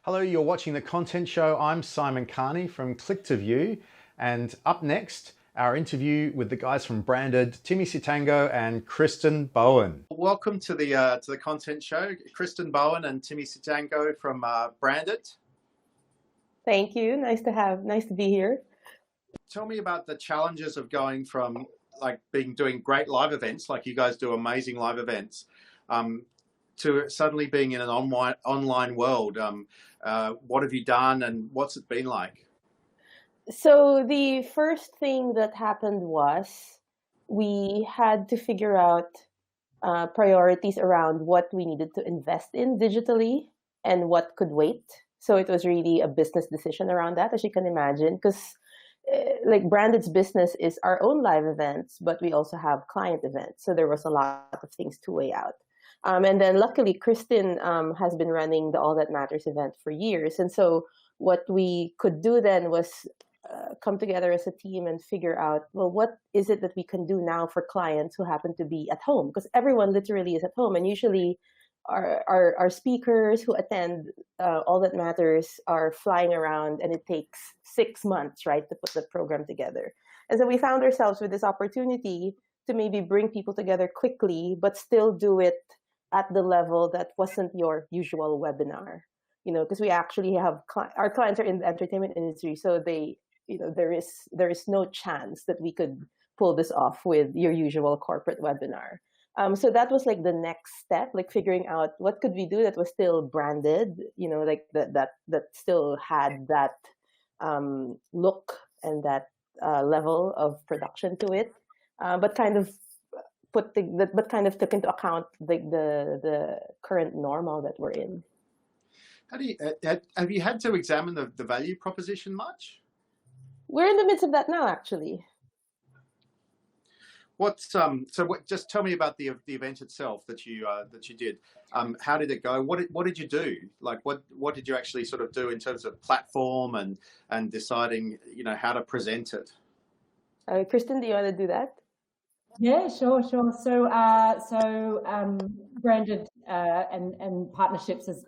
Hello, you're watching The Content Show. I'm Simon Kearney from Click to View. And up next, our interview with the guys from Branded, Timi Siytangco and Kristen Bowen. Welcome to the Content Show, Kristen Bowen and Timi Siytangco from Branded. Thank you. Nice to be here. Tell me about the challenges of going from doing great live events, like you guys do amazing live events, to suddenly being in an online world. What have you done and what's it been like? So the first thing that happened was we had to figure out priorities around what we needed to invest in digitally and what could wait. So it was really a business decision around that, as you can imagine, because like Branded's business is our own live events, but we also have client events. So there was a lot of things to weigh out. And then luckily, Kristen has been running the All That Matters event for years. And so what we could do then was come together as a team and figure out, well, what is it that we can do now for clients who happen to be at home? Because everyone literally is at home. And usually our speakers who attend All That Matters are flying around, and it takes 6 months, right, to put the program together. And so we found ourselves with this opportunity to maybe bring people together quickly, but still do it at the level that wasn't your usual webinar. Because we actually have our clients are in the entertainment industry, so there is no chance that we could pull this off with your usual corporate webinar. So that was like the next step, like figuring out what could we do that was still branded, like that still had that look and that level of production to it, but kind of took into account the current normal that we're in. How do you have you had to examine the value proposition much? We're in the midst of that now, actually. Just tell me about the event itself that you did. How did it go? What did you do? Like what did you actually sort of do in terms of platform and deciding how to present it? Kristen, do you want to do that? Yeah, sure. So Branded and partnerships, as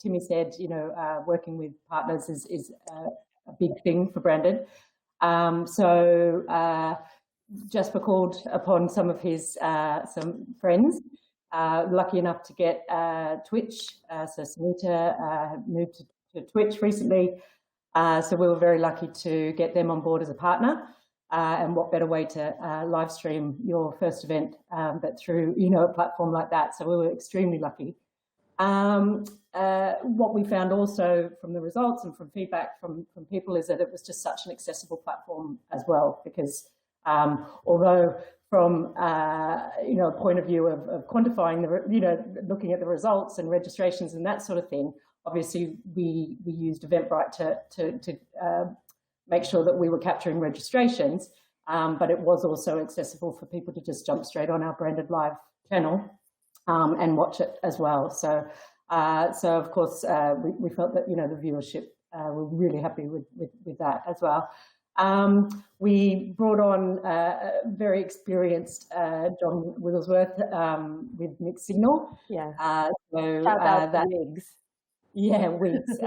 Timi said, working with partners is a big thing for Branded. Jasper called upon some of his some friends, lucky enough to get Twitch. So Sunita moved to Twitch recently. So we were very lucky to get them on board as a partner. And what better way to live stream your first event but through a platform like that. So we were extremely lucky. What we found also from the results and from feedback from people is that it was just such an accessible platform as well, because although from a point of view of quantifying looking at the results and registrations and that sort of thing, obviously we used Eventbrite to make sure that we were capturing registrations, but it was also accessible for people to just jump straight on our Branded Live channel and watch it as well. So of course we felt that the viewership, we're really happy with that as well. We brought on a very experiest John Wigglesworth with Mixed Signal. Yeah. Shout out that Wiggs. Yeah, Wiggs.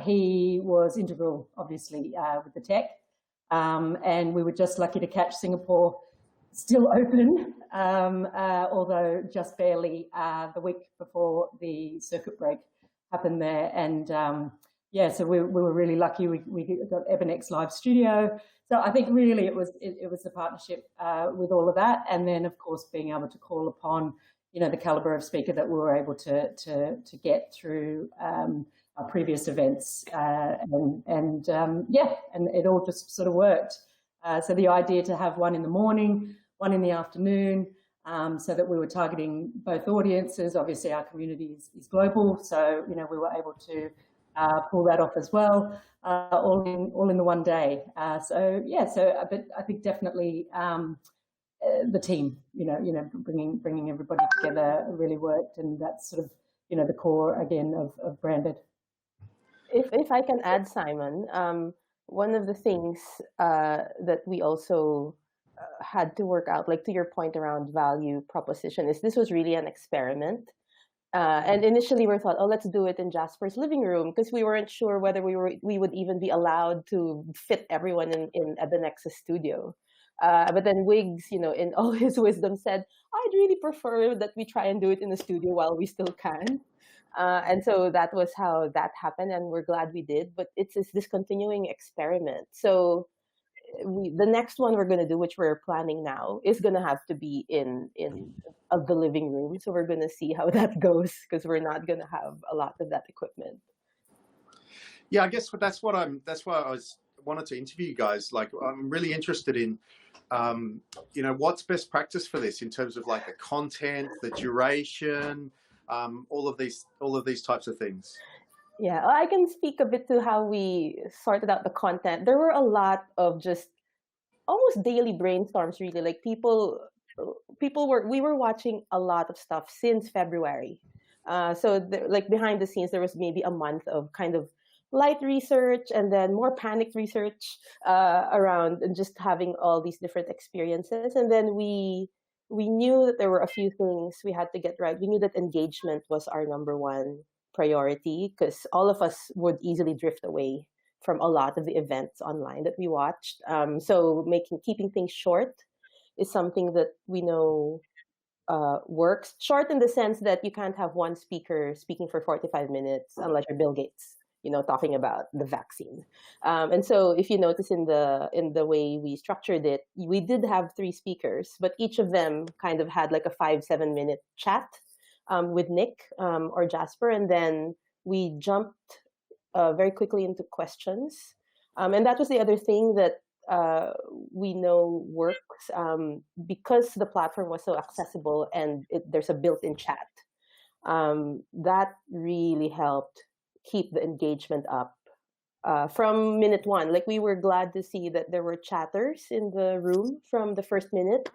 He was integral, obviously, with the tech, and we were just lucky to catch Singapore still open, although just barely the week before the circuit break happened there. And so we were really lucky. We got Ebonex Live Studio. So I think really it was the partnership with all of that, and then of course being able to call upon the caliber of speaker that we were able to get through our previous events, and it all just sort of worked. So the idea to have one in the morning, one in the afternoon, so that we were targeting both audiences. Obviously, our community is global, so we were able to pull that off as well, all in the one day. But I think definitely the team, bringing everybody together really worked, and that's sort of the core again of Branded. If I can add, Simon, one of the things that we also had to work out, like to your point around value proposition, is this was really an experiment. And initially we thought, oh, let's do it in Jasper's living room, because we weren't sure whether we would even be allowed to fit everyone in at the Nexus studio. But then Wiggs, in all his wisdom, said, I'd really prefer that we try and do it in the studio while we still can. And so that was how that happened, and we're glad we did. But it's this continuing experiment. So the next one we're going to do, which we're planning now, is going to have to be in the living room. So we're going to see how that goes, because we're not going to have a lot of that equipment. Yeah, I guess that's why I wanted to interview you guys. Like, I'm really interested in, what's best practice for this in terms of like the content, the duration, all of these types of things. Yeah, I can speak a bit to how we sorted out the content. There were a lot of just almost daily brainstorms, really. Like we were watching a lot of stuff since February. Like behind the scenes, there was maybe a month of kind of light research and then more panicked research around and just having all these different experiences. And then we knew that there were a few things we had to get right. We knew that engagement was our number one priority, because all of us would easily drift away from a lot of the events online that we watched. So keeping things short is something that we know works. Short in the sense that you can't have one speaker speaking for 45 minutes unless you're Bill Gates, talking about the vaccine. And so if you notice in the way we structured it, we did have 3 speakers, but each of them kind of had like a 5-7 minute chat with Nick or Jasper, and then we jumped very quickly into questions. And that was the other thing that we know works, because the platform was so accessible and there's a built-in chat. That really helped keep the engagement up from minute one. Like, we were glad to see that there were chatters in the room from the first minute,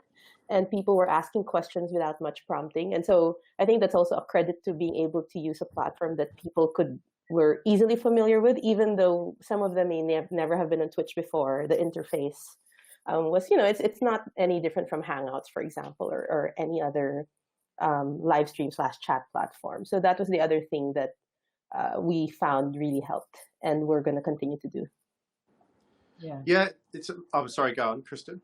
and people were asking questions without much prompting. And so I think that's also a credit to being able to use a platform that people were easily familiar with, even though some of them may never have been on Twitch before. The interface was, it's not any different from Hangouts, for example, or any other live stream/chat platform. So that was the other thing that we found really helped, and we're going to continue to do. Yeah. I'm sorry, go on, Kristen.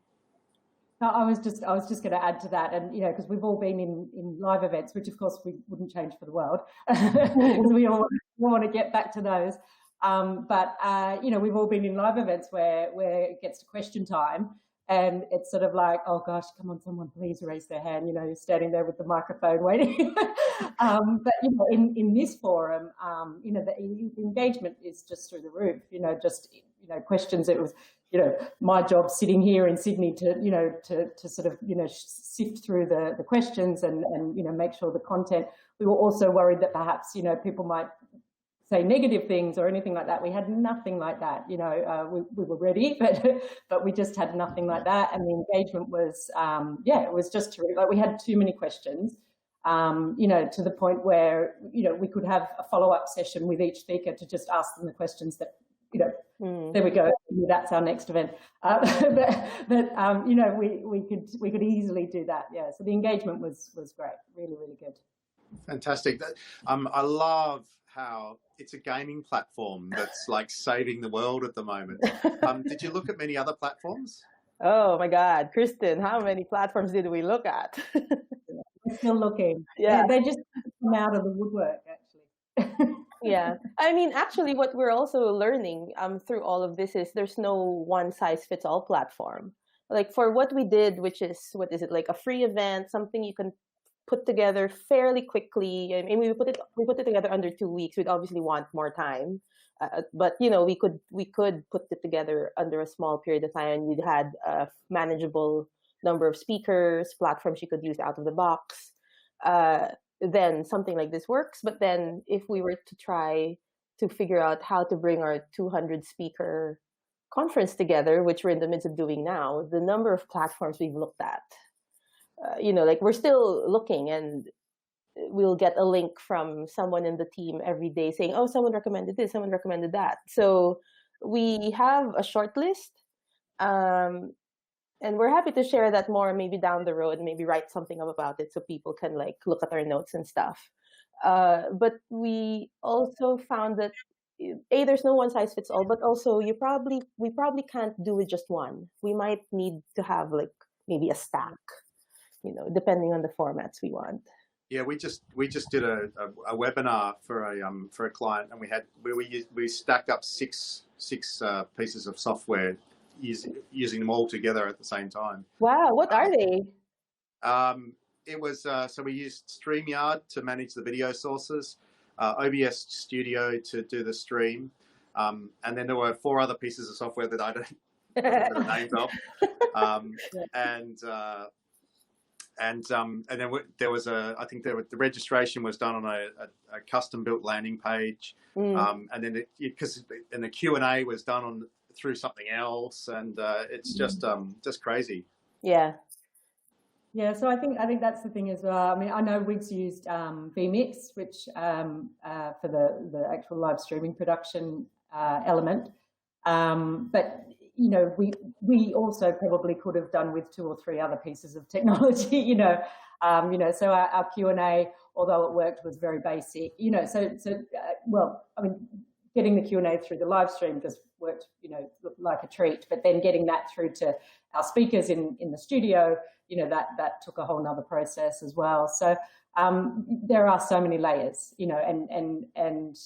No, I was just going to add to that, and because we've all been in live events, which of course we wouldn't change for the world, because we all want to get back to those. But we've all been in live events where it gets to question time, and it's sort of like, oh gosh, come on, someone please raise their hand. You're standing there with the microphone waiting. But in this forum, the engagement is just through the roof. Questions. It was my job sitting here in Sydney to sort of sift through the questions and make sure the content. We were also worried that perhaps people might say negative things or anything like that. We had nothing like that. We were ready, but we just had nothing like that. And the engagement was it was just terrific. Like, we had too many questions, to the point where we could have a follow-up session with each speaker to just ask them the questions that there we go. That's our next event. We could easily do that. Yeah. So the engagement was great. Really, really good. Fantastic. I love how it's a gaming platform that's like saving the world at the moment. Did you look at many other platforms? Oh my God, Kristen, how many platforms did we look at? We're still looking. Yeah. They just come out of the woodwork, actually. Yeah. I mean, actually, what we're also learning through all of this is there's no one-size-fits-all platform. Like, for what we did, which is, what is it, like a free event, something you can put together fairly quickly. I mean, we put it together under 2 weeks. We'd obviously want more time, but we could put it together under a small period of time, and we'd had a manageable number of speakers, platforms you could use out of the box. Then something like this works. But then if we were to try to figure out how to bring our 200 speaker conference together, which we're in the midst of doing now, the number of platforms we've looked at, like, we're still looking, and we'll get a link from someone in the team every day saying, oh, someone recommended this, someone recommended that. So we have a short list. And we're happy to share that more maybe down the road, maybe write something up about it so people can like look at our notes and stuff. But we also found that there's no one size fits all, but also we probably can't do with just one. We might need to have like maybe a stack, depending on the formats we want. Yeah, we just did a webinar for a client, and we stacked up six pieces of software using them all together at the same time. Wow, what are they? It was so we used StreamYard to manage the video sources, OBS Studio to do the stream, and then there were 4 other pieces of software that I don't remember the names of, and then there was I think the registration was done on a custom built landing page, and then the Q&A was done through something else, and it's just crazy. Yeah. Yeah, so I think that's the thing as well. I mean, I know Wig's used vMix, which for the actual live streaming production element, but we also probably could have done with 2 or 3 other pieces of technology. So our Q&A, although it worked, was very basic. Well, I mean, getting the Q&A through the live stream just worked, like a treat. But then getting that through to our speakers in the studio, that took a whole nother process as well. So there are so many layers, and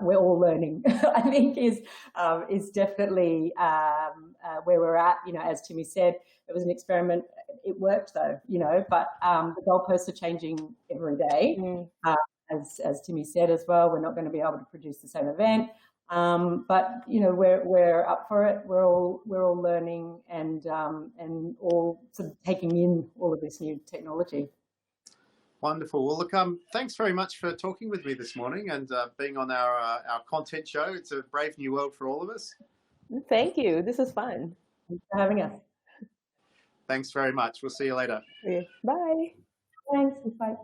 we're all learning. I think is definitely where we're at. As Timi said, it was an experiment. It worked though, but the goalposts are changing every day. As Timi said as well, we're not going to be able to produce the same event. But we're up for it. We're all learning and all sort of taking in all of this new technology. Wonderful. Well, look, thanks very much for talking with me this morning and being on our content show. It's a brave new world for all of us. Thank you. This is fun. Thanks for having us. Thanks very much. We'll see you later. Okay. Bye. Thanks. Bye.